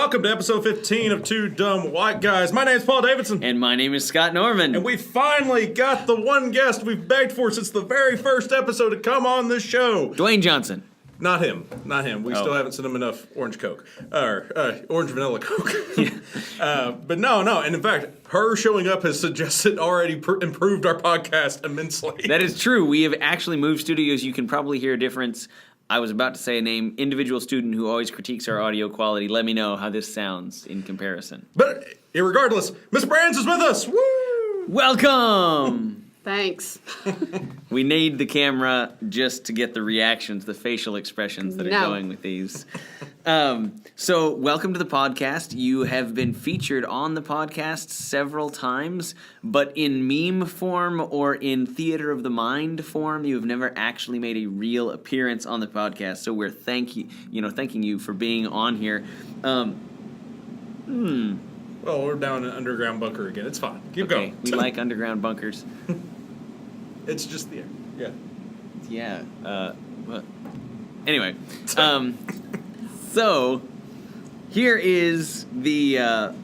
welcome to episode 15 of Two Dumb White Guys. My name's Paul Davidson. And my name is Scott Norman. And we finally got the one guest we've begged for since the very first episode to come on this show. Dwayne Johnson. Not him. We still haven't sent him enough orange Coke. Orange vanilla Coke. But no. And in fact, her showing up has suggested already improved our podcast immensely. That is true. We have actually moved studios. You can probably hear a difference. I was about to say a name, individual student who always critiques our audio quality. Let me know how this sounds in comparison. But irregardless, Miss Brands is with us. Woo! Welcome! Thanks. We need the camera just to get the reactions, the facial expressions that are going with these. So welcome to the podcast. You have been featured on the podcast several times, but in meme form or in theater of the mind form, you have never actually made a real appearance on the podcast. So we're thanking you for being on here. Well, we're down in an underground bunker again. It's fine. Keep going. We like underground bunkers. It's just the air. Yeah. Well, anyway, so here is the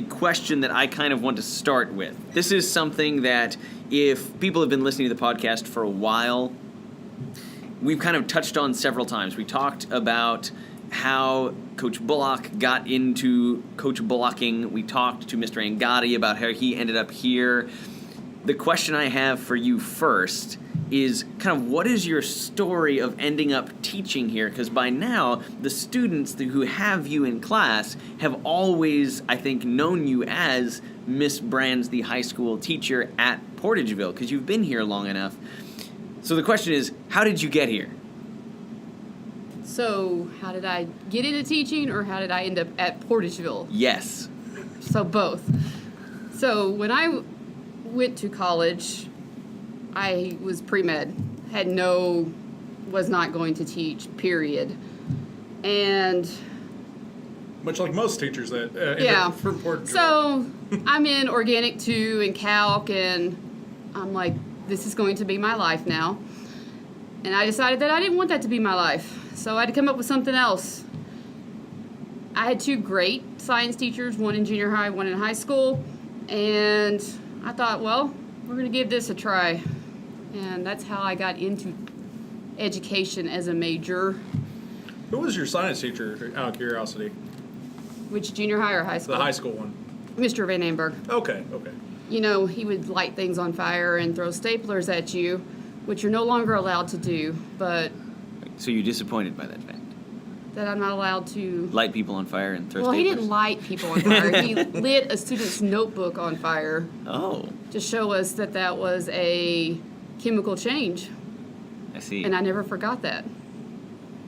question that I kind of want to start with. This is something that if people have been listening to the podcast for a while, we've kind of touched on several times. We talked about how Coach Bullock got into coach bullocking. We talked to Mr. Angati about how he ended up here. The question I have for you first is kind of what is your story of ending up teaching here? Because by now, the students who have you in class have always, I think, known you as Miss Brands, the high school teacher at Portageville, because you've been here long enough. So the question is, how did you get here? So, how did I get into teaching, or how did I end up at Portageville? Yes. So, both. So, when I went to college, I was pre-med, was not going to teach, period. And much like most teachers that from Portageville. So, I'm in Organic 2 and Calc, and I'm like, this is going to be my life now. And I decided that I didn't want that to be my life. So I had to come up with something else. I had two great science teachers, one in junior high, one in high school. And I thought, well, we're going to give this a try. And that's how I got into education as a major. Who was your science teacher, out of curiosity? Which, junior high or high school? The high school one. Mr. Van Amberg. Okay. You know, he would light things on fire and throw staplers at you, which you're no longer allowed to do, but... So you're disappointed by that fact? That I'm not allowed to... Light people on fire and throw staplers? Well, he didn't light people on fire. He lit a student's notebook on fire. Oh. To show us that was a chemical change. I see. And I never forgot that.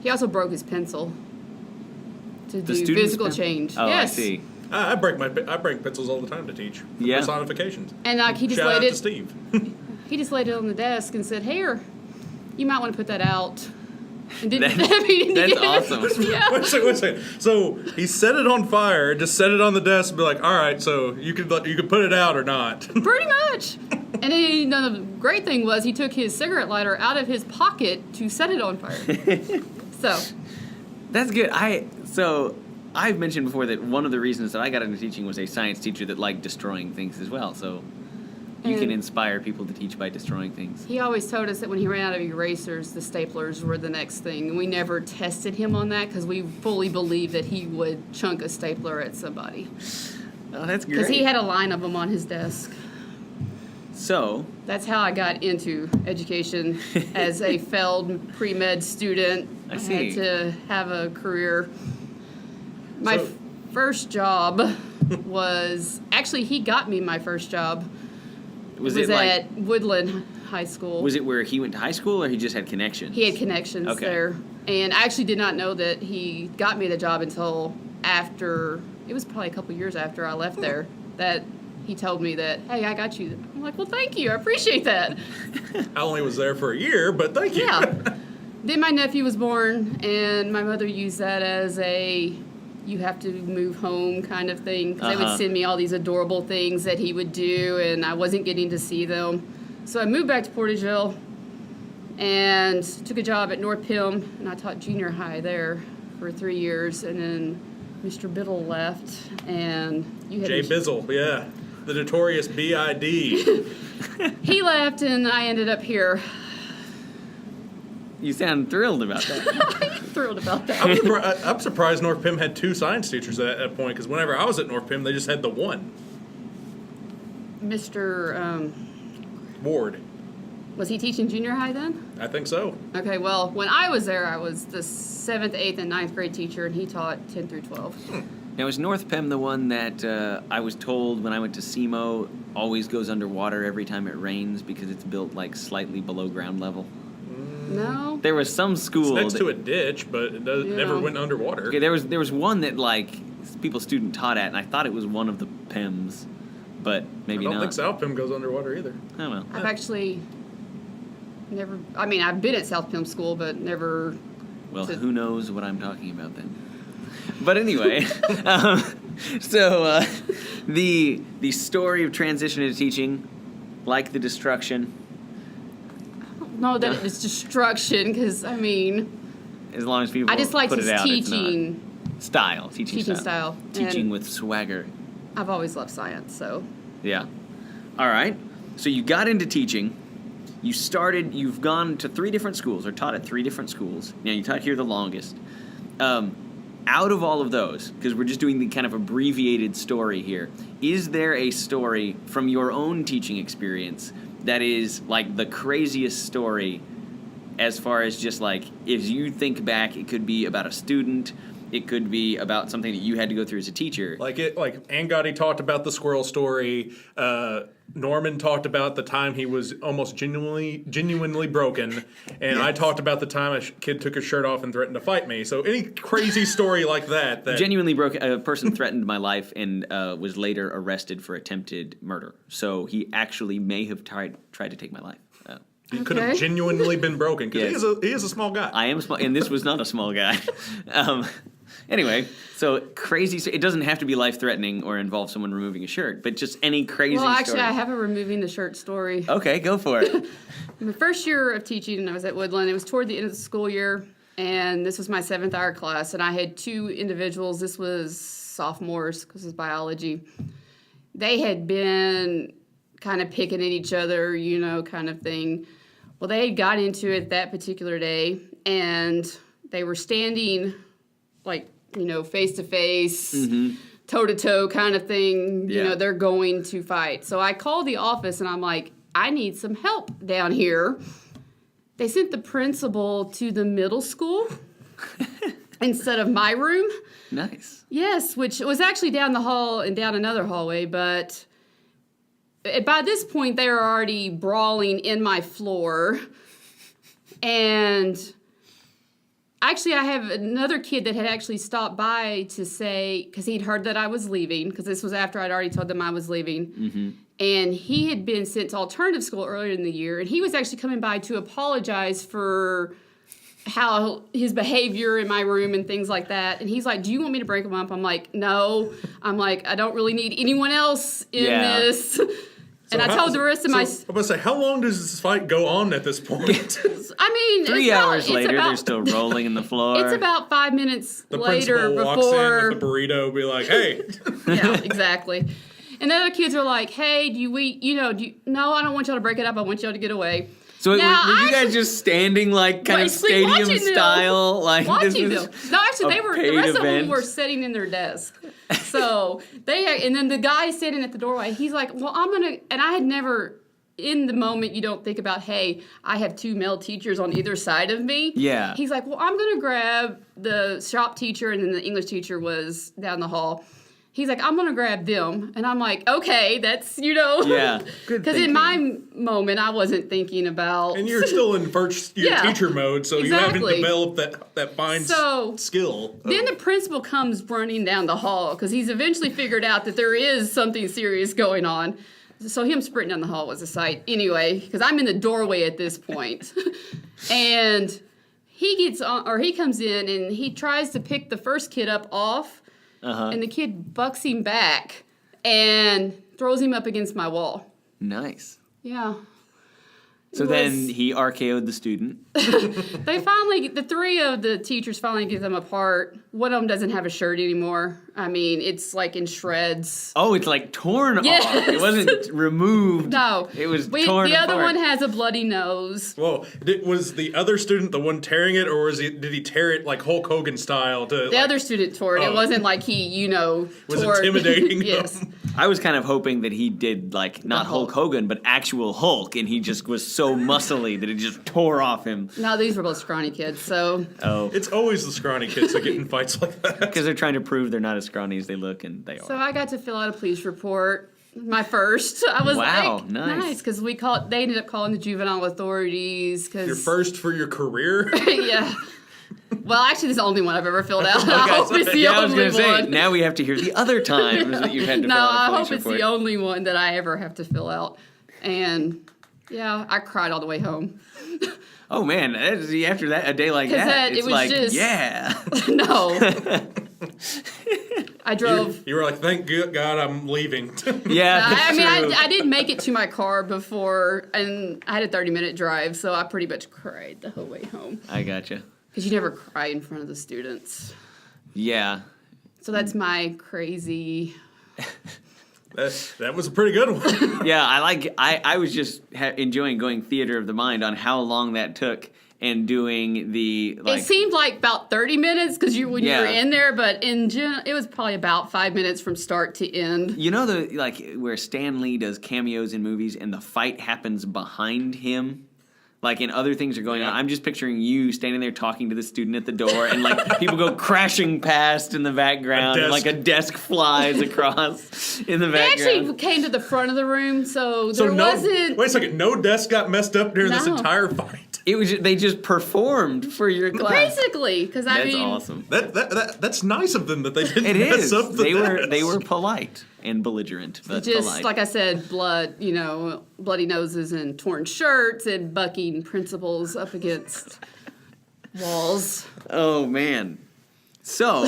He also broke his pencil to do physical change. Oh, yes. I see. I break pencils all the time to teach. Yeah. Personifications. And he just Shout out laid to it. Steve. He just laid it on the desk and said, "Here, you might want to put that out." And didn't. That's awesome. Yeah. Wait a second. So he set it on fire, just set it on the desk, and be like, "All right, so you could put it out or not." Pretty much. And then the great thing was he took his cigarette lighter out of his pocket to set it on fire. So. That's good. I've mentioned before that one of the reasons that I got into teaching was a science teacher that liked destroying things as well. So you can inspire people to teach by destroying things. He always told us that when he ran out of erasers, the staplers were the next thing. And we never tested him on that because we fully believed that he would chunk a stapler at somebody. Oh, that's great. Because he had a line of them on his desk. So that's how I got into education as a failed pre-med student. I see. Had to have a career. My first job was... Actually, he got me my first job. Was it at Woodland High School. Was it where he went to high school, or he just had connections? He had connections there. And I actually did not know that he got me the job until after... It was probably a couple years after I left there that he told me that, hey, I got you. I'm like, well, thank you. I appreciate that. I only was there for a year, but thank you. Yeah. Then my nephew was born, and my mother used that as a you have to move home kind of thing. Because they would send me all these adorable things that he would do, and I wasn't getting to see them. So I moved back to Portageville and took a job at North Pim, and I taught junior high there for 3 years. And then Mr. Biddle left, and you had Jay Bizzle, yeah. The notorious B.I.D. He left, and I ended up here. You sound thrilled about that. I'm thrilled about that. I'm surprised North Pim had 2 science teachers at that point, because whenever I was at North Pim, they just had the one. Mr. Ward. Was he teaching junior high then? I think so. Okay, well, when I was there, I was the 7th, 8th, and 9th grade teacher, and he taught 10 through 12. Now, is North Pem the one that I was told when I went to SEMO always goes underwater every time it rains because it's built like slightly below ground level? No? There was some school It's next to a ditch, but it never went underwater. Okay, there was one that like people student taught at, and I thought it was one of the Pems, but maybe not. I don't think South Pim goes underwater either. Oh well. I've actually never, I mean, I've been at South Pim School, but never. Well, who knows what I'm talking about then? But anyway, so the story of transition into teaching, like the destruction. No, that it's destruction, because, I mean, As long as people I just like put his it out, teaching. it's not. Teaching style. Teaching And with swagger. I've always loved science, so. Yeah. All right. So you got into teaching. You've gone to 3 different schools, or taught at 3 different schools. Now, you taught here the longest. Out of all of those, because we're just doing the kind of abbreviated story here, is there a story from your own teaching experience that is like the craziest story as far as just like, if you think back, it could be about a student, it could be about something that you had to go through as a teacher. Like Ann Gotti talked about the squirrel story. Norman talked about the time he was almost genuinely broken, and I talked about the time a kid took his shirt off and threatened to fight me. So any crazy story like that Genuinely broken. A person threatened my life and was later arrested for attempted murder. So he actually may have tried to take my life. He could have genuinely been broken, because Yes. he is a small guy. I am small, and this was not a small guy. Anyway, so crazy. So it doesn't have to be life-threatening or involve someone removing a shirt, but just any crazy Well, actually, story. I have a removing the shirt story. Okay, go for it. My first year of teaching, I was at Woodland. It was toward the end of the school year, and this was my 7th hour class, and I had 2 individuals. This was sophomores, because it's biology. They had been kind of picking at each other, kind of thing. Well, they had got into it that particular day, and they were standing, like, face to face, toe to toe kind of thing. Yeah. They're going to fight. So I called the office, and I'm like, I need some help down here. They sent the principal to the middle school instead of my room. Nice. Yes, which was actually down the hall and down another hallway, but by this point, they were already brawling in my floor. And actually, I have another kid that had actually stopped by to say, because he'd heard that I was leaving, because this was after I'd already told them I was leaving. Mm-hmm. And he had been sent to alternative school earlier in the year, and he was actually coming by to apologize for how his behavior in my room and things like that. And he's like, do you want me to break him up? I'm like, no. I'm like, I don't really need anyone else in this. And I told the rest of my... I'm going to say, how long does this fight go on at this point? I mean... 3 hours later, they're still rolling in the floor. It's about 5 minutes the later principal walks in with the burrito, be like, hey. Yeah, exactly. And the other kids are like, hey, no, I don't want y'all to break it up. I want y'all to get away. So were Now, you guys just standing like kind of sleep stadium watching them. watching like Watching this them. was No, actually, a the paid rest of them event? were sitting in their desk. So and then the guy standing at the doorway, he's like, well, and I had never, in the moment, you don't think about, hey, I have 2 male teachers on either side of me. Yeah. He's like, well, I'm going to grab the shop teacher, and then the English teacher was down the hall. He's like, I'm going to grab them. And I'm like, okay, that's, Yeah. Good Because in my moment, I wasn't thinking about... And you're still in first year teacher mode, so you haven't exactly. developed that fine skill. Then the principal comes running down the hall, because he's eventually figured out that there is something serious going on. So him sprinting down the hall was a sight. Anyway, because I'm in the doorway at this point. And he comes in, and he tries to pick the first kid up off, and the kid bucks him back and throws him up against my wall. Nice. Yeah. So then he RKO'd the student. The three of the teachers finally get them apart. One of them doesn't have a shirt anymore. I mean, it's like in shreds. Oh, it's like torn Yes. off. It wasn't removed. No. It was torn The apart. other one has a bloody nose. Well, was the other student the one tearing it, or did he tear it like Hulk Hogan style? The other student tore it. Oh. It wasn't like he, was tore intimidating Yes. them. I was kind of hoping that he did, like, not Hulk Hogan, but actual Hulk, and he just was so muscly that it just tore off him. No, these were both scrawny kids, so. Oh. It's always the scrawny kids that get in fights like that. Because they're trying to prove they're not as scrawny as they look, and they So are. I got to fill out a police report. My first. I was Wow, like, nice. because they ended up calling the juvenile authorities. Cause, Your first for your career? Yeah. Well, actually, this is the only one I've ever filled out. I hope it's the I was only going to say, one. now we have to hear the other times that you've had to No, fill out a I police hope it's report. the only one that I ever have to fill out. And yeah, I cried all the way home. Oh, man, after a day like 'Cause that, it it's was like, just- yeah. No. I drove. You were like, thank God I'm leaving. Yeah, I mean, that's true. I did make it to my car before, and I had a 30-minute drive, so I pretty much cried the whole way home. I gotcha. Because you never cry in front of the students. Yeah. So that's my crazy. That was a pretty good one. Yeah, I was just enjoying going theater of the mind on how long that took and doing the, like... It seemed like about 30 minutes because when you were in there, but in general, it was probably about 5 minutes from start to end. You know where Stan Lee does cameos in movies and the fight happens behind him? Like, and other things are going on. I'm just picturing you standing there talking to the student at the door, and like people go crashing past in the background, and like a desk flies across in the They background. actually came to the front of the room, so there wasn't. Wait a second, no desk got messed up during this No. entire fight. It was they just performed for your class. Basically, because I That's mean, awesome. That's nice of them that they didn't It mess is. up the They were desk. polite and belligerent, but just polite. like I said, bloody noses and torn shirts and bucking principals up against walls. Oh man. So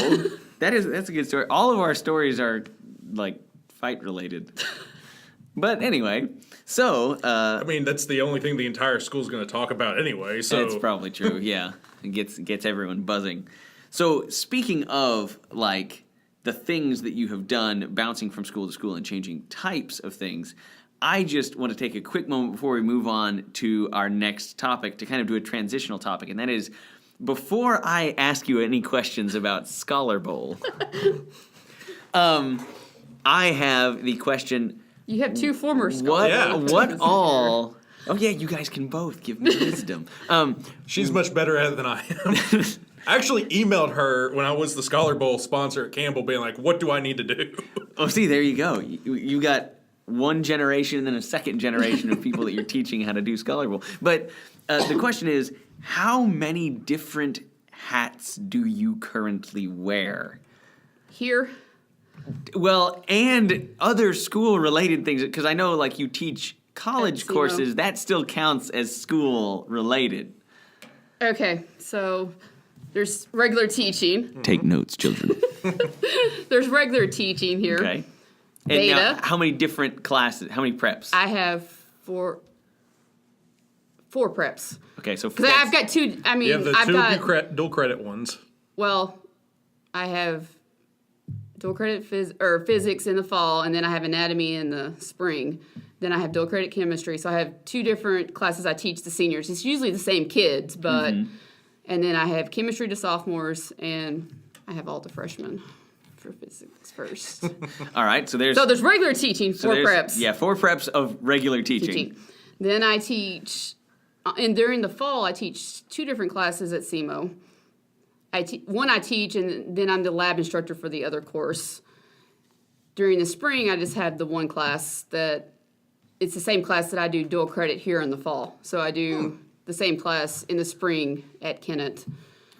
that's a good story. All of our stories are like fight related. But anyway, so I mean, that's the only thing the entire school's going to talk about anyway. So that's probably true. Yeah, it gets everyone buzzing. So speaking of like the things that you have done, bouncing from school to school and changing types of things, I just want to take a quick moment before we move on to our next topic to kind of do a transitional topic, and that is before I ask you any questions about Scholar Bowl, I have the question. You have two former scholars. What all? Oh yeah, you guys can both give me wisdom. she's much better at it than I am. I actually emailed her when I was the Scholar Bowl sponsor at Campbell, being like, "What do I need to do?" Oh, see, there you go. You got one generation and then a second generation of people that you're teaching how to do Scholar Bowl. But the question is, how many different hats do you currently wear? Here, Well, and other school-related things, because I know, like, you teach college At SEMO. courses. That still counts as school-related. okay, so there's regular teaching. Take notes, children. There's regular teaching here. Okay. And now, Beta. how many different classes? How many preps? I have four preps. Okay, so Because I've got two. I mean, You have the I've two got dual credit ones. well, I have dual credit physics in the fall, and then I have anatomy in the spring. Then I have dual credit chemistry. So I have two different classes I teach the seniors. It's usually the same kids, but and then I have chemistry to sophomores, and I have all the freshmen for physics first. All right, so there's Regular teaching, four there's- preps. Yeah, 4 preps of regular teaching. Then I teach, and during the fall, I teach two different classes at SEMO. One I teach, and then I'm the lab instructor for the other course. During the spring, I just have the one class that, it's the same class that I do dual credit here in the fall. So I do the same class in the spring at Kennett,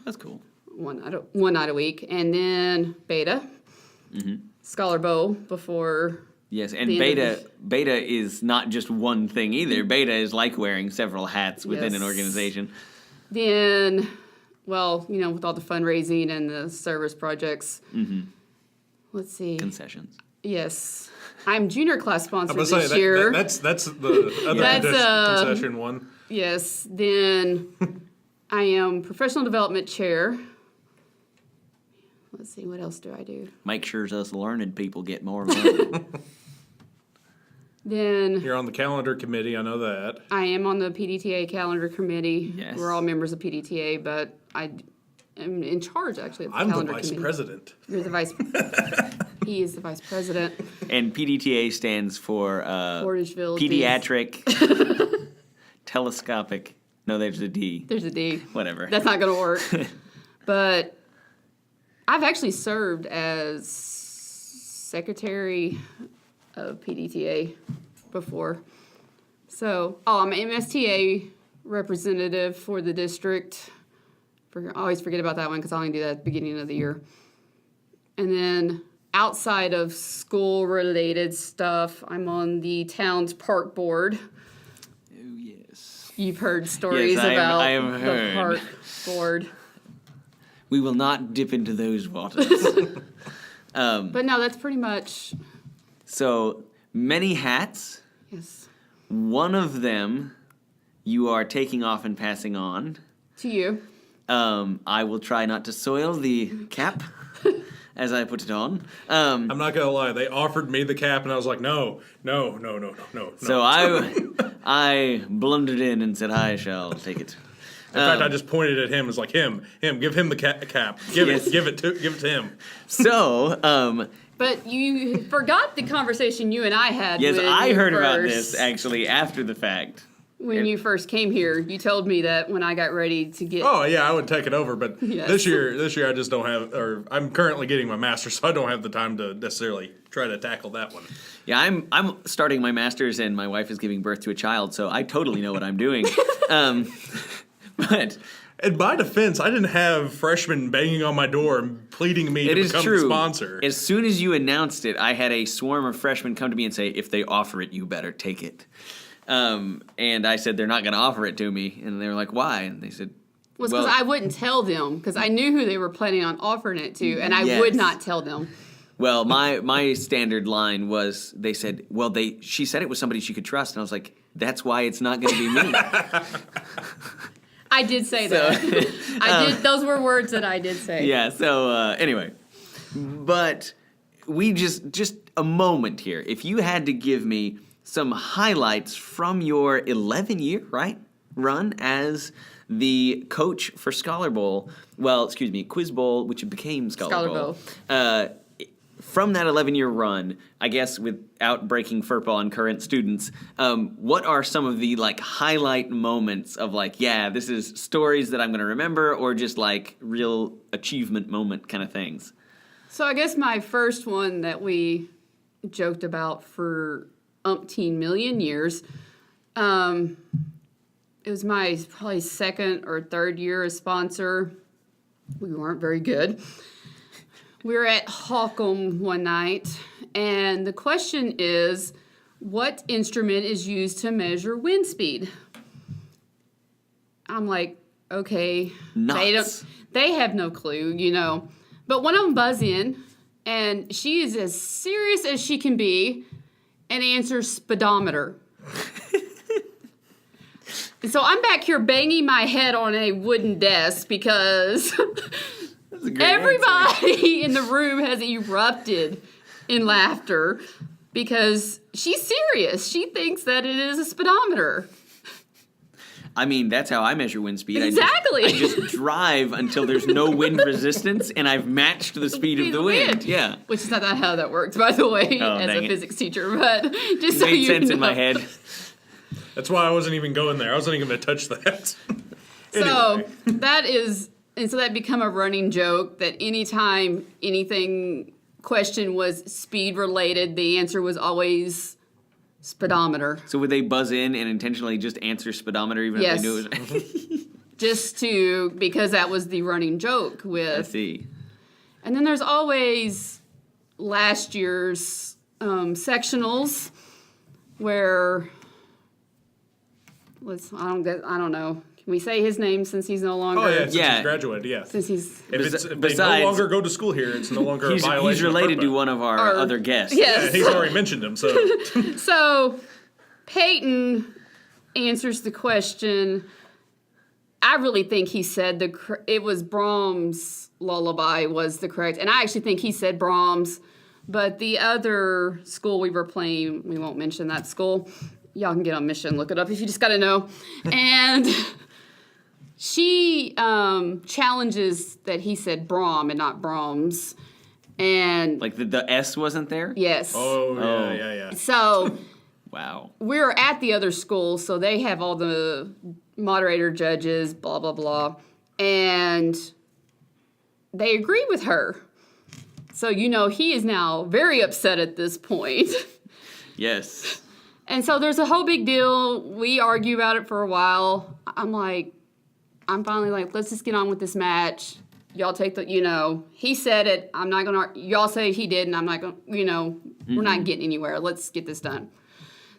That's cool. one night a week. And then Beta, Scholar Bowl before... Yes, and the end of beta is not just one thing either. Beta is like wearing several hats within an Yes. organization. Then, well, with all the fundraising and the service projects. Let's see. Concessions. Yes. I'm junior class sponsor I'm gonna say this year. that's the other concession one. Yes. Then I am professional development chair. Let's see, what else do I do? Make sure us learned people get more money. Then You're on the calendar committee, I know that. I am on the PDTA calendar committee. Yes. We're all members of PDTA, but I am in charge actually of the I'm the calendar vice committee. president. You're the vice. He is the vice president. And PDTA stands for Portageville. pediatric, telescopic. No, there's a D. There's a D. Whatever. That's not going to work. But I've actually served as secretary of PDTA before. So, I'm an MSTA representative for the district. I always forget about that one because I only do that at the beginning of the year. And then outside of school-related stuff, I'm on the town's park board. Oh, yes. You've heard stories Yes, about I have the heard. park board. We will not dip into those waters. But no, that's pretty much, So, many hats. yes, One of them you are taking off and passing on. to you. I will try not to soil the cap as I put it on. I'm not gonna lie, they offered me the cap and I was like, no. So I blundered in and said, I shall take it. In fact, I just pointed at him. It was like him. Give him the cap. Give Yes. it to him. So, But you forgot the conversation you and I had. yes, when I you heard about first- this actually after the fact. When you first came here. You told me that when I got ready to get. Oh yeah, I would take it over, but Yes. this year I just don't have, or I'm currently getting my master's, so I don't have the time to necessarily try to tackle that one. Yeah, I'm starting my master's and my wife is giving birth to a child, so I totally know what I'm doing. But In my defense, I didn't have freshmen banging on my door and pleading me it to is become true. the sponsor. As soon as you announced it, I had a swarm of freshmen come to me and say, if they offer it, you better take it. And I said, they're not going to offer it to me. And they were like, why? And they said, Was well, because I wouldn't tell them because I knew who they were planning on offering it to, and I Yes. would not tell them. well, my standard line was, they said, well, she said it was somebody she could trust. And I was like, that's why it's not going to be me. I did say that. I did. Those were words that I did say. Yeah, so anyway. But we just a moment here. If you had to give me some highlights from your 11-year, run as the coach for Scholar Bowl, Quiz Bowl, which became Scholar Bowl. From that 11-year run, I guess without breaking FERPA on current students, what are some of the highlight moments of this is stories that I'm going to remember, or just real achievement moment kind of things? So I guess my first one that we joked about for umpteen million years, it was my probably second or third year as sponsor. We weren't very good. We were at Holcomb one night, and the question is, what instrument is used to measure wind speed? I'm like, okay, Knots. they have no clue, But one of them buzz in, and she is as serious as she can be, and answers speedometer. And so I'm back here banging my head on a wooden desk because That's a great everybody in the room has erupted in laughter because she's serious. She thinks that it is a speedometer. I mean, that's how I measure wind speed. Exactly. I just drive until there's no wind resistance, and I've matched the speed of the wind. Yeah. Which is not how that works, by the way, Oh, as dang a it. physics teacher. But just so Made you sense know. in my head. That's why I wasn't even going there. I wasn't even going to touch that. So Anyway. that is, and so that become a running joke that anytime anything question was speed related, the answer was always speedometer. So would they buzz in and intentionally just answer speedometer even Yes. if they knew it was... Just because that was the running joke I with. see. And then there's always last year's sectionals where I don't know. Can we say his name since he's no longer? Oh yeah, since Yeah. he's graduated, yeah. Since he's If they besides- no longer go to school here, it's no longer a violation. He's related of to FERPA. one of our other guests. Yes. Yeah, he's already mentioned him, so So, Peyton answers the question. I really think he said it was Brahms' lullaby was the correct, and I actually think he said Brahms, but the other school we were playing, we won't mention that school. Y'all can get on Mission, look it up if you just gotta know. And she challenges that he said Brahm and not Brahms, and Like the S wasn't there? yes. yeah. So. Wow. We're at the other school, so they have all the moderator judges, blah, blah, blah. And they agree with her. So, he is now very upset at this point. Yes. And so there's a whole big deal. We argue about it for a while. I'm finally like, let's just get on with this match. Y'all take he said it. I'm not going to, y'all say he did, and I'm not going to, we're not getting anywhere. Let's get this done.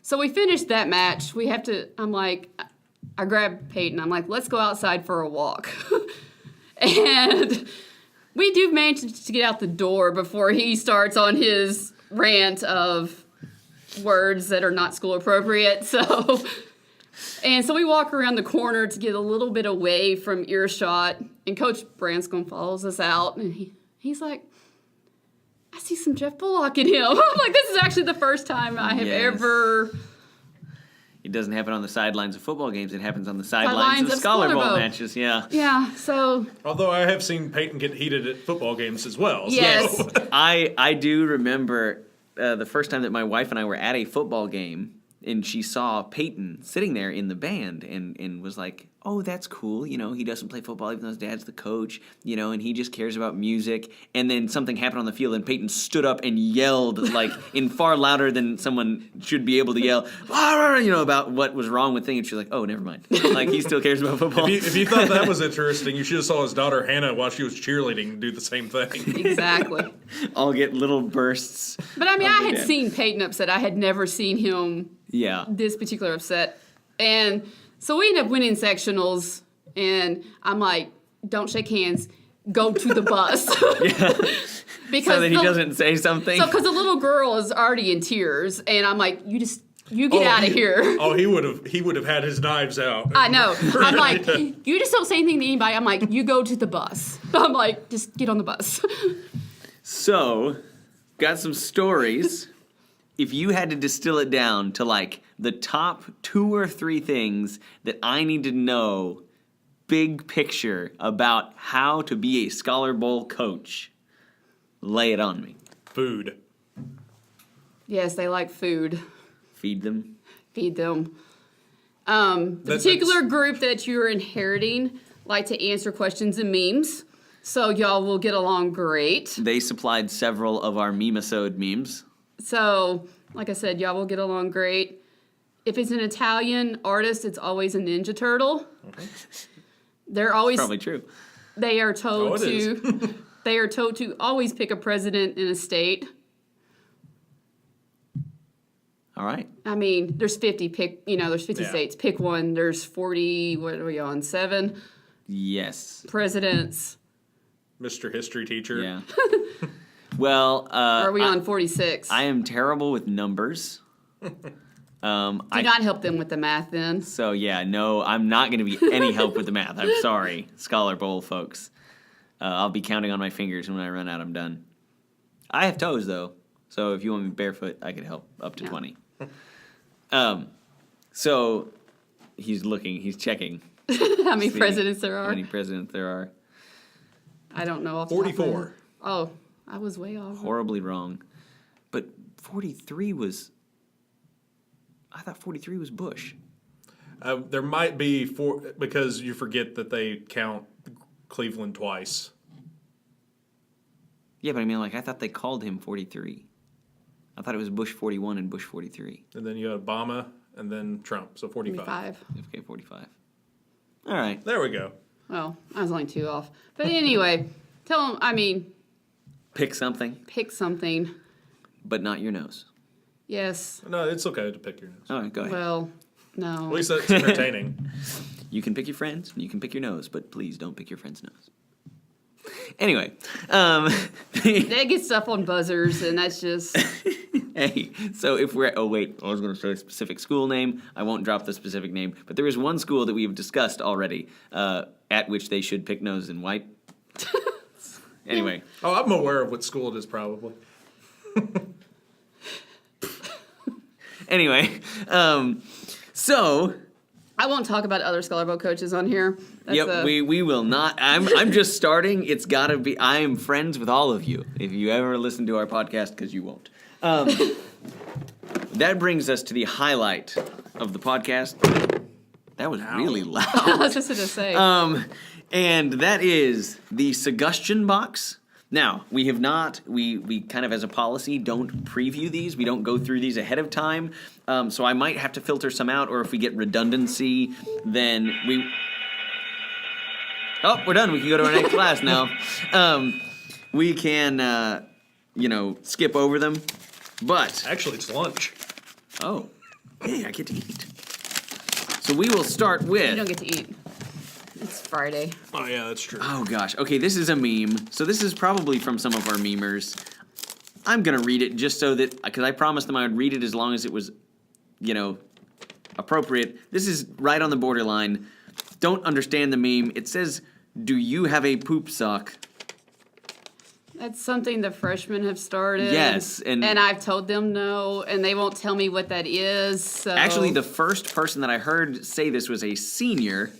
So we finished that match. I grabbed Peyton. I'm like, let's go outside for a walk. And we do manage to get out the door before he starts on his rant of words that are not school appropriate. So we walk around the corner to get a little bit away from earshot. And Coach Branscombe follows us out. And he's like, I see some Jeff Bullock in him. I'm like, this is actually the first time I have ever... It doesn't happen on the sidelines of football games. It happens on the sidelines of Scholar Bowl matches, yeah. Yeah, so... Although I have seen Peyton get heated at football games as well. Yes. So. I do remember the first time that my wife and I were at a football game, and she saw Peyton sitting there in the band and was like, oh, that's cool. He doesn't play football even though his dad's the coach, and he just cares about music. And then something happened on the field, and Peyton stood up and yelled, like, in far louder than someone should be able to yell, about what was wrong with things. And she's like, oh, never mind. Like, he still cares about football. If you thought that was interesting, you should have saw his daughter Hannah while she was cheerleading do the same thing. Exactly. All get little bursts. But, I had seen Peyton upset. I had never seen him this particular upset. And... so we end up winning sectionals, and I'm like, don't shake hands, go to the bus. Because so that he doesn't say something? So, because the little girl is already in tears, and I'm like, you get out of here. Oh, he would have had his knives out. I know. I'm like, you just don't say anything to anybody. I'm like, you go to the bus. I'm like, just get on the bus. So, got some stories. If you had to distill it down to like the top 2 or 3 things that I need to know, big picture, about how to be a Scholar Bowl coach, lay it on me. Food. Yes, they like food. Feed them. Feed them. The particular group that you're inheriting like to answer questions and memes, so y'all will get along great. They supplied several of our meme-isode memes. So, like I said, y'all will get along great. If it's an Italian artist, it's always a Ninja Turtle. Okay. They're always Probably true. They are told to they are told to always pick a president in a state. All right. There's 50 there's 50 states. Pick one. There's 40, what are we on? 7? Yes. Presidents. Mr. History Teacher. Yeah. Well, Or are we on 46? I am terrible with numbers. Do not help them with the math then. So, yeah, no, I'm not going to be any help with the math. I'm sorry, Scholar Bowl folks. I'll be counting on my fingers, and when I run out, I'm done. I have toes, though, so if you want me barefoot, I could help up to 20. So, he's checking. How many presidents there are? How many presidents there are. I don't know. Off the top of my head. 44. Oh, I was way off. Horribly wrong. But 43 was... I thought 43 was Bush. There might be 4, because you forget that they count Cleveland twice. Yeah, but I thought they called him 43. I thought it was Bush 41 and Bush 43. And then you had Obama, and then Trump, so 45. Okay, 45. All right. There we go. Well, I was only 2 off. But anyway, tell them, Pick something, pick something. but not your nose. Yes. No, it's okay to pick your nose. All right, go ahead. Well, No. At least that's entertaining. You can pick your friends, and you can pick your nose, but please don't pick your friend's nose. Anyway, They get stuff on buzzers, and that's just... hey, so if we're... Oh, wait, I was going to say a specific school name. I won't drop the specific name, but there is one school that we have discussed already at which they should pick nose and white. Anyway. Oh, I'm aware of what school it is, probably. Anyway, so... I won't talk about other Scholar Bowl coaches on here. That's we will not. I'm just starting. It's got to be. I am friends with all of you. If you ever listen to our podcast, because you won't. That brings us to the highlight of the podcast. That was really loud. I was just going to say. And that is the suggestion box. Now, we have not, we kind of as a policy don't preview these. We don't go through these ahead of time. So I might have to filter some out, or if we get redundancy, then we... Oh, we're done. We can go to our next class now. We can, skip over them. But... Actually, it's lunch. Oh. Hey, I get to eat. So we will start with... You don't get to eat. It's Friday. Oh, yeah, that's true. Oh, gosh. Okay, this is a meme. So this is probably from some of our memers. I'm going to read it just so that... Because I promised them I would read it as long as it was, appropriate. This is right on the borderline. Don't understand the meme. It says, "Do you have a poop sock?" That's something the freshmen have started. Yes, and I've told them no, and they won't tell me what that is. So. Actually, the first person that I heard say this was a senior.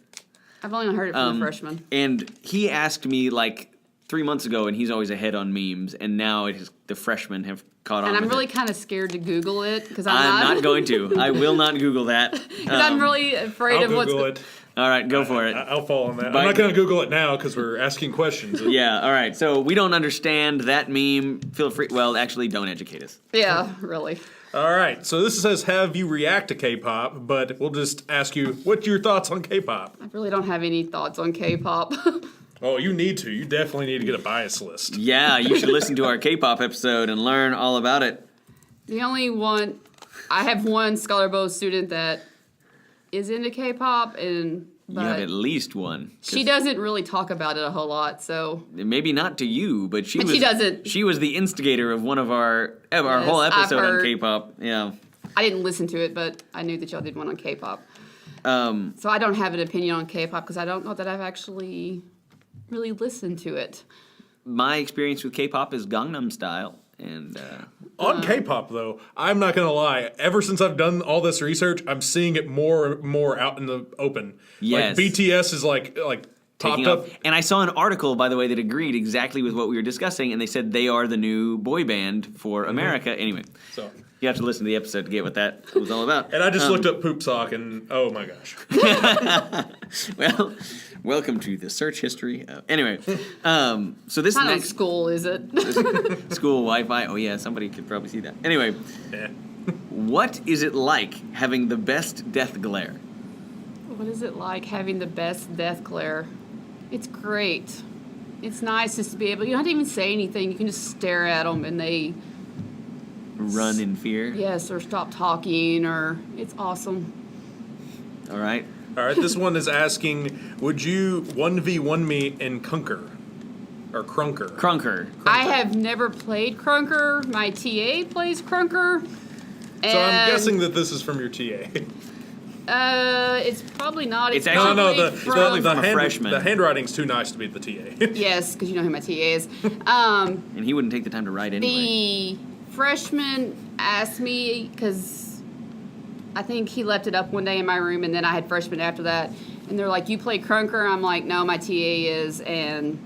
I've only heard it from a freshman. And he asked me like 3 months ago, and he's always ahead on memes, and now the freshmen have caught on. And I'm with really it. kind of scared to Google it because I'm not going to. I will not Google that. Because I'm really afraid I'll of what's. Google it. All right, go for it. I'll fall on that. But- I'm not going to Google it now because we're asking questions. Yeah, all right. So we don't understand that meme. Feel free. Well, actually, don't educate us. Yeah, really. All right, so this says, have you react to K-pop, but we'll just ask you, what's your thoughts on K-pop? I really don't have any thoughts on K-pop. Oh, you need to. You definitely need to get a bias list. Yeah, you should listen to our K-pop episode and learn all about it. The only one, I have one Scholar Bowl student that is into K-pop, You have but at least one. she doesn't really talk about it a whole lot. So Maybe not to you, but she doesn't. She was the instigator of one of our Yes, whole I've episode on heard. K-pop. Yeah. I didn't listen to it, but I knew that y'all did one on K-pop. Um, So I don't have an opinion on K-pop because I don't know that I've actually really listened to it. my experience with K-pop is Gangnam Style, and On K-pop, though, I'm not going to lie. Ever since I've done all this research, I'm seeing it more and more out in the open. Yes. Like, BTS is like popped taking up. off. And I saw an article, by the way, that agreed exactly with what we were discussing, and they said they are the new boy band for America. Anyway, So, you have to listen to the episode to get what that was all about. and I just looked up poop sock, and oh my gosh. Well, welcome to the search history. Anyway, so this Not on next school, is it? school Wi-Fi. Oh yeah, somebody could probably see that. Anyway, Yeah. what is it like having the best death glare? What is it like having the best death glare? It's great. It's nice just to be able. You don't have to even say anything. You can just stare at them, and they Run in fear. yes or stop talking, or it's awesome. All right. All right, this one is asking, would you 1v1 me in Kunker? Or Crunker? Crunker. I have never played Crunker. My TA plays Crunker. So I'm guessing that this is from your TA. It's probably not. It's No, no, probably the from a freshman. The handwriting's too nice to be the TA. Yes, because you know who my TA is. And he wouldn't take the time to write anyway. The freshman asked me, because I think he left it up one day in my room, and then I had freshmen after that. And they're like, you play Crunker? I'm like, no, my TA is, and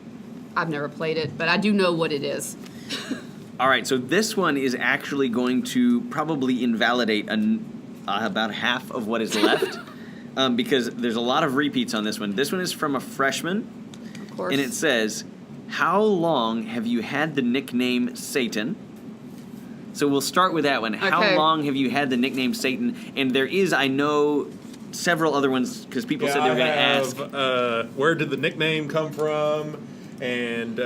I've never played it, but I do know what it is. All right, so this one is actually going to probably invalidate about half of what is left because there's a lot of repeats on this one. This one is from a freshman, Of course. and it says, how long have you had the nickname Satan? So we'll start with that one. How Okay. long have you had the nickname Satan? And there is, I know, several other ones because people said they were going to ask. Where did the nickname come from? And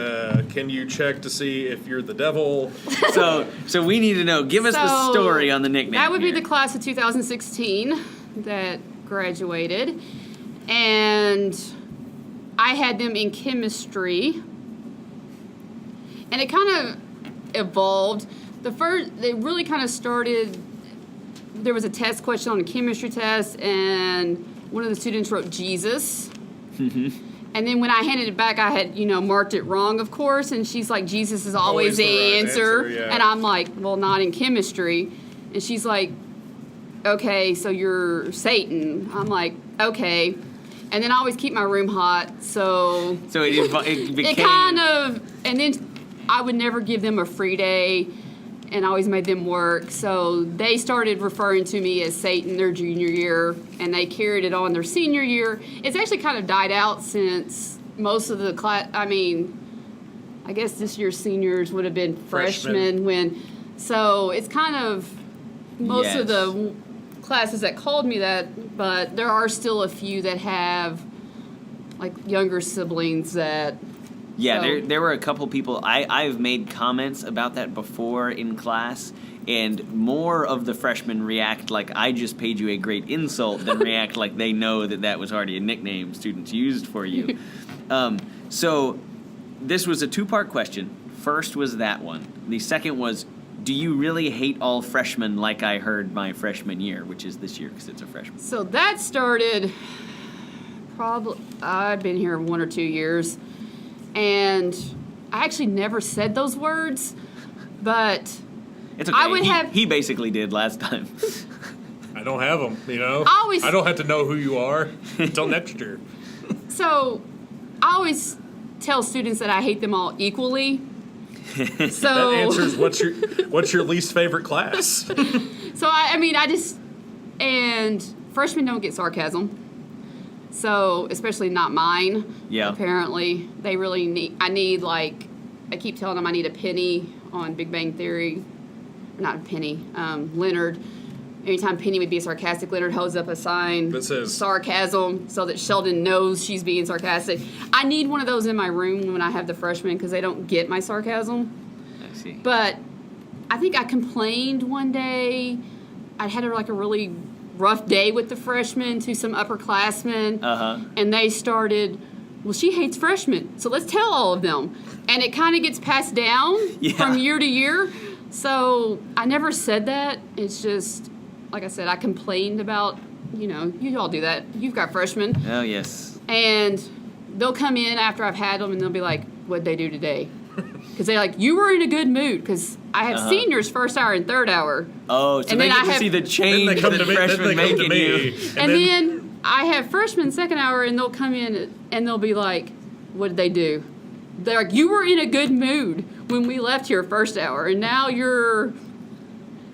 can you check to see if you're the devil? So we need to know. Give us the So, story on the nickname. That would be here. the class of 2016. that graduated, and I had them in chemistry, and it kind of evolved. They really kind of started, there was a test question on a chemistry test, and one of the students wrote Jesus. And then when I handed it back, I had, marked it wrong, of course, and she's like, Jesus is always the right answer. yeah. And I'm like, well, not in chemistry. And she's like, okay, so you're Satan. I'm like, okay. And then I always keep my room hot, so it became... it kind of, and then I would never give them a free day, and I always made them work. So they started referring to me as Satan their junior year, and they carried it on their senior year. It's actually kind of died out since most of the class, I guess this year's seniors would have been freshmen so it's kind of most of the classes that called me that, but there are still a few that have like younger siblings that. Yeah, so. there were a couple people. I've made comments about that before in class, and more of the freshmen react like I just paid you a great insult than react like they know that was already a nickname students used for you. So this was a two-part question. First was that one. The second was, do you really hate all freshmen like I heard my freshman year, which is this year because it's a freshman? So that started probably, I've been here 1 or 2 years, and I actually never said those words, but it's okay. I would have. He basically did last time. I don't have them, I don't have to know who you are until next year. So I always tell students that I hate them all equally. So That answers what's your least favorite class? So and freshmen don't get sarcasm. So, especially not mine. Yeah. Apparently, they really I keep telling them I need a penny on Big Bang Theory. Not a penny, Leonard. Anytime Penny would be sarcastic, Leonard holds up a sign that says sarcasm so that Sheldon knows she's being sarcastic. I need one of those in my room when I have the freshmen because they don't get my sarcasm. I see. But I think I complained one day. I had a really rough day with the freshmen to some upperclassmen, and they started, well, she hates freshmen, so let's tell all of them. And it kind of gets passed down from year to year. So I never said that. It's just, like I said, I complained about, you all do that. You've got freshmen. Oh, yes. And they'll come in after I've had them, and they'll be like, what'd they do today? Because they're like, you were in a good mood, because I have seniors first hour and third hour. Oh, so and they get to see the change that freshmen make in you. And then I have freshmen second hour, and they'll come in, and they'll be like, what did they do? They're like, you were in a good mood when we left here first hour, and now you're...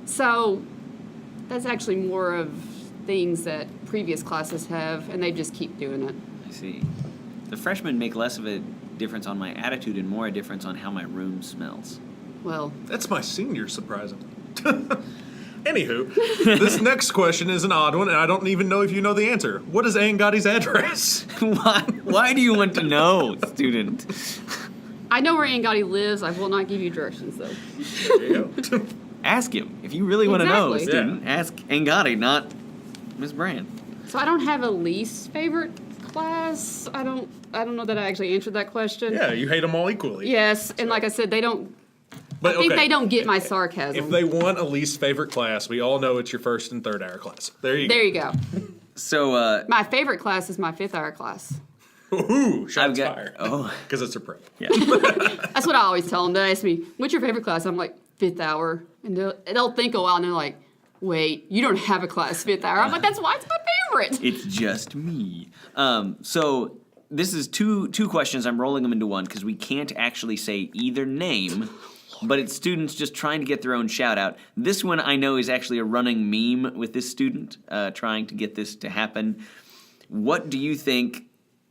So that's actually more of things that previous classes have, and they just keep doing it. I see. The freshmen make less of a difference on my attitude and more a difference on how my room smells. Well, that's my senior, surprisingly. Anywho, this next question is an odd one, and I don't even know if you know the answer. What is Angotti's address? Why do you want to know, student? I know where Angotti lives. I will not give you directions, though. There you go. Ask him. If you really want to know, student, ask Angotti, not Miss Brand. So I don't have a least favorite class. I don't know that I actually answered that question. Yeah, you hate them all equally. Yes, and like I said, they don't... But, I think they don't get my sarcasm. If they want a least favorite class, we all know it's your first and third hour class. There you go. So, my favorite class is my fifth hour class. Ooh, shots fired. Oh. Because it's a pro. Yeah. That's what I always tell them. They ask me, what's your favorite class? I'm like, fifth hour. And they'll think a while, and they're like, wait, you don't have a class fifth hour. I'm like, that's why it's my favorite. It's just me. So this is two questions. I'm rolling them into one because we can't actually say either name, but it's students just trying to get their own shout out. This one I know is actually a running meme with this student trying to get this to happen. What do you think,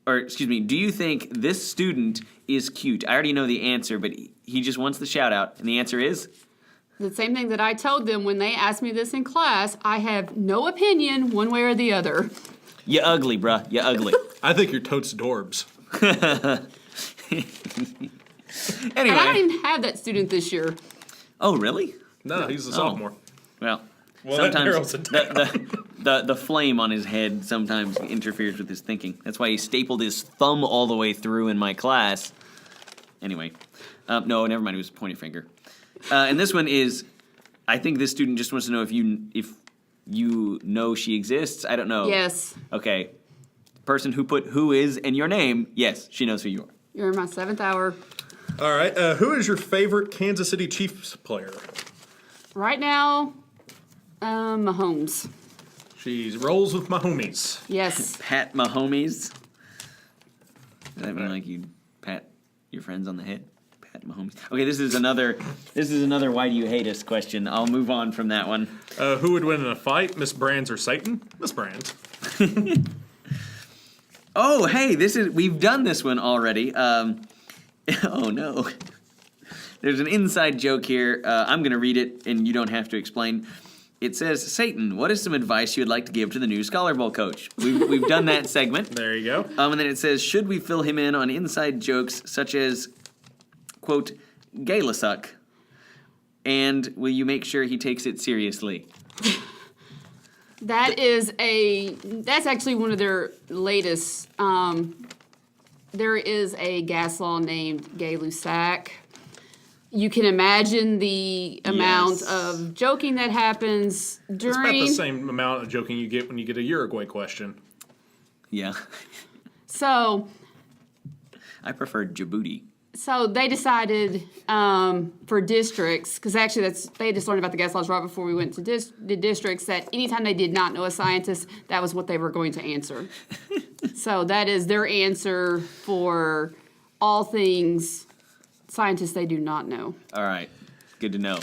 do you think this student is cute? I already know the answer, but he just wants the shout out, and the answer is? The same thing that I told them when they asked me this in class. I have no opinion one way or the other. You ugly, bruh. You ugly. I think you're totes adorbs. Anyway. And I didn't have that student this year. Oh, really? No, he's a sophomore. Well, Well, that narrows it down. the flame on his head sometimes interferes with his thinking. That's why he stapled his thumb all the way through in my class. Anyway, no, never mind. It was a pointy finger. And this one is, I think this student just wants to know if you know she exists. I don't know. Yes. Okay. Person who put who is in your name, yes, she knows who you are. You're in my 7th hour. All right. Who is your favorite Kansas City Chiefs player? Right now, Mahomes. She rolls with my homies. Yes. Pat Mahomes. Does that mean like you pat your friends on the head? Pat Mahomes. Okay, this is another why do you hate us question. I'll move on from that one. Who would win in a fight, Miss Brands or Satan? Miss Brands. Oh, hey, we've done this one already. Oh no. There's an inside joke here. I'm going to read it, and you don't have to explain. It says, Satan, what is some advice you would like to give to the new Scholar Bowl coach? We've done that segment. There you go. And then it says, should we fill him in on inside jokes such as, quote, Gaelic? And will you make sure he takes it seriously? That's actually one of their latest. There is a gas law named Gay Lussac. You can imagine the amount of joking that happens during. It's about the same amount of joking you get when you get a Uruguay question. Yeah. So. I prefer Djibouti. So they decided for districts, because actually they just learned about the gas laws right before we went to the districts, that anytime they did not know a scientist, that was what they were going to answer. So that is their answer for all things scientists they do not know. All right. Good to know.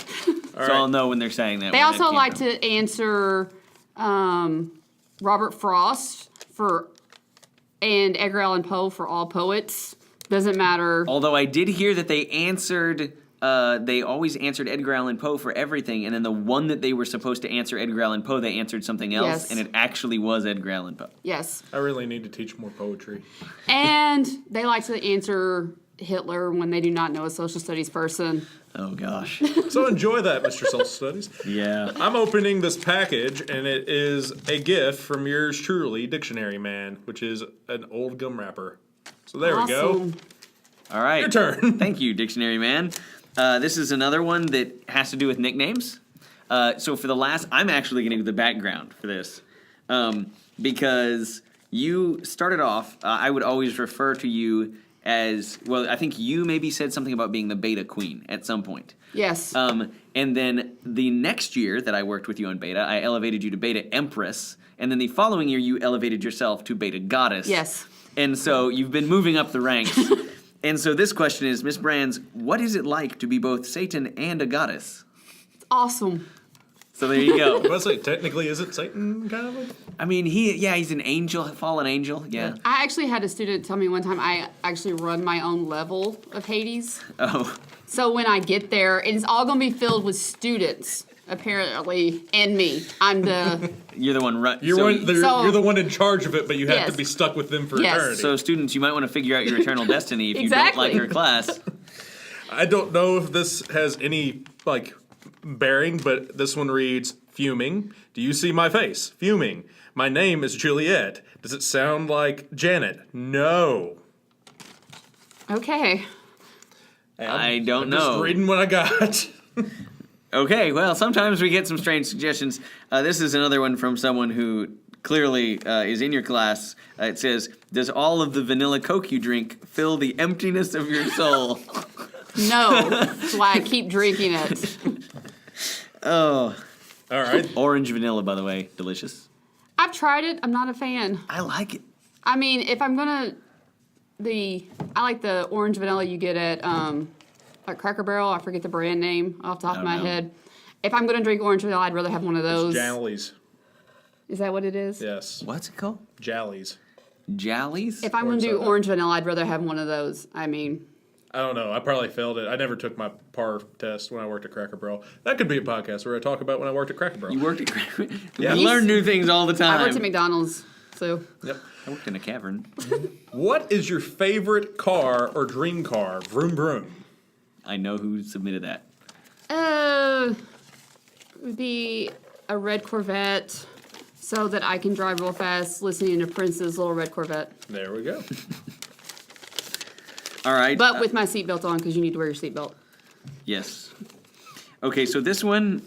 Right. I'll know when they're saying that. They also like to answer Robert Frost and Edgar Allan Poe for all poets. Doesn't matter. Although I did hear that they always answered Edgar Allan Poe for everything, and then the one that they were supposed to answer Edgar Allan Poe, they answered something else, Yes. and it actually was Edgar Allan Poe. Yes. I really need to teach more poetry. And they like to answer Hitler when they do not know a social studies person. Oh, gosh. So enjoy that, Mr. Social Studies. Yeah. I'm opening this package, and it is a gift from yours truly, Dictionary Man, which is an old gum wrapper. So there we go. Awesome. All right. Your turn. Thank you, Dictionary Man. This is another one that has to do with nicknames. So for the last, I'm actually going to do the background for this. Because you started off, I would always refer to you as, well, I think you maybe said something about being the beta queen at some point. Yes. And then the next year that I worked with you on beta, I elevated you to beta empress. And then the following year, you elevated yourself to beta goddess. Yes. And so you've been moving up the ranks. And so this question is, Miss Brands, what is it like to be both Satan and a goddess? It's awesome. So there you go. I was like, technically, is it Satan kind of? I mean, he's an angel, a fallen angel. Yeah. I actually had a student tell me one time I actually run my own level of Hades. Oh. So when I get there, it's all going to be filled with students, apparently, and me. I'm the... You're the one. You're the one in charge of it, but you have Yes. to be stuck with them for Yes. eternity. So students, you might want to figure out your eternal destiny if you Exactly. don't like your class. I don't know if this has any, bearing, but this one reads, fuming. Do you see my face? Fuming. My name is Juliet. Does it sound like Janet? No. Okay. I don't I'm know. just reading what I got. Okay, well, sometimes we get some strange suggestions. This is another one from someone who clearly is in your class. It says, does all of the vanilla Coke you drink fill the emptiness of your soul? No. That's why I keep drinking it. Oh. All right. Orange vanilla, by the way. Delicious. I've tried it. I'm not a fan. I like it. I mean, if I'm going to... I like the orange vanilla you get at Cracker Barrel. I forget the brand name off the top of my head. If I'm going to drink orange vanilla, I'd rather have one of those. Jallies. Is that what it is? Yes. What's it called? Jallies. Jallies? If I'm going to do soda. orange vanilla, I'd rather have one of those. I mean... I don't know. I probably failed it. I never took my PAR test when I worked at Cracker Barrel. That could be a podcast where I talk about when I worked at Cracker Barrel. You worked at Cracker Barrel? Yeah. You learn new things all the time. I worked at McDonald's, so... Yep. I worked in a cavern. What is your favorite car or dream car? Vroom vroom. I know who submitted that. Would be a red Corvette so that I can drive real fast listening to Prince's Little Red Corvette. There we go. All right. But with my seatbelt on, because you need to wear your seatbelt. Yes. Okay, so this one,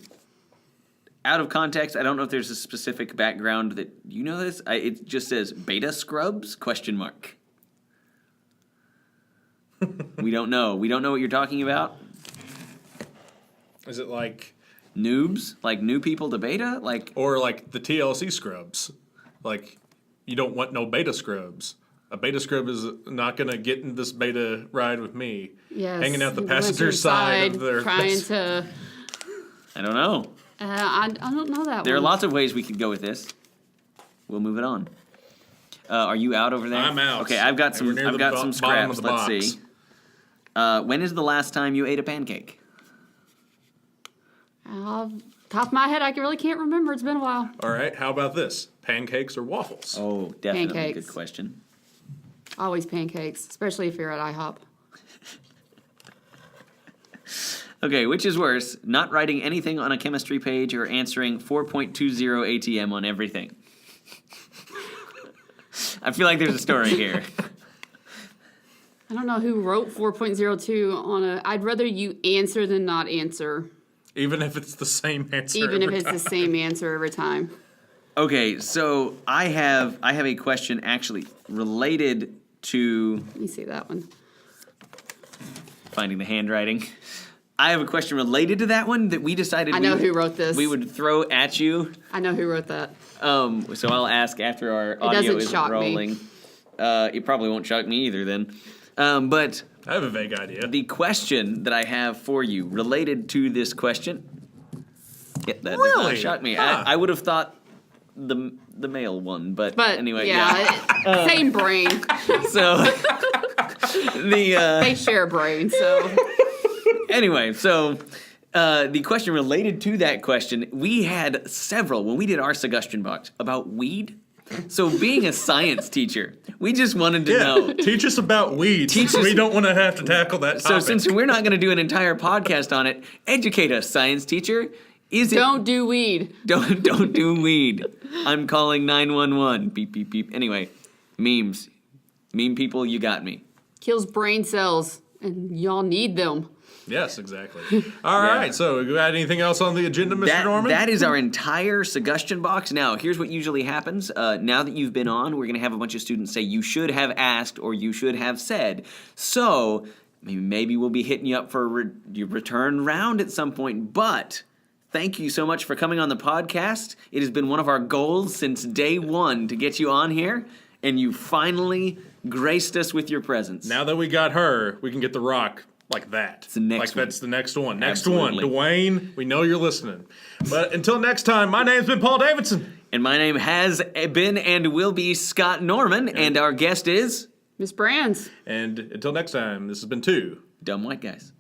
out of context, I don't know if there's a specific background that you know this. It just says beta scrubs ? We don't know. We don't know what you're talking about. Is it like Noobs, like new people to beta, like or like the TLC scrubs? Like you don't want no beta scrubs. A beta scrub is not going to get in this beta ride with me. Yes. Hanging out the passenger side of their... Trying to... I don't know. I don't know that There one. are lots of ways we could go with this. We'll move it on. Are you out over there? I'm out. Okay, I've got some. We're near I've the got some bottom of scraps. the Let's box. see. When is the last time you ate a pancake? Top of my head, I really can't remember. It's been a while. All right, how about this? Pancakes or waffles? Oh, definitely Pancakes. good question. Always pancakes, especially if you're at IHOP. Okay, which is worse, not writing anything on a chemistry page or answering 4.20 ATM on everything? I feel like there's a story here. I don't know who wrote 4.02 on a... I'd rather you answer than not answer. Even if it's the same answer Even if every it's time. the same answer every time. Okay, so I have a question actually related to Let me see that one. finding the handwriting. I have a question related to that one that we decided I know who wrote this. we would throw at you. I know who wrote that. So I'll ask after our audio doesn't is shock me. rolling. It probably won't shock me either then. But I have a vague idea. the question that I have for you related to this question, that does Really? not shock me. Huh. I would have thought the male one, but anyway, yeah. Same brain. So the They share a brain, so... anyway, so the question related to that question, we had several when we did our suggestion box about weed. So being a science teacher, we just wanted to know. Teach us about weeds. Teach us- We don't want to have to tackle that So topic. since we're not going to do an entire podcast on it, educate us, science teacher. Is it Don't do weed. don't do weed? I'm calling 911. Beep beep beep. Anyway, memes, meme people, you got me. Kills brain cells, and y'all need them. Yes, exactly. All right, so you got anything else on the agenda, Mr. Norman? That is our entire suggestion box. Now, here's what usually happens. Now that you've been on, we're going to have a bunch of students say you should have asked or you should have said. So maybe we'll be hitting you up for your return round at some point. But thank you so much for coming on the podcast. It has been one of our goals since day one to get you on here, and you finally graced us with your presence. Now that we got her, we can get The Rock like that. the next like one. that's the next one. Next Absolutely. one. Dwayne, we know you're listening. But until next time, my name's been Paul Davidson. And my name has been and will be Scott Norman, and our guest is Miss Brands. And until next time, this has been 2 Dumb White Guys.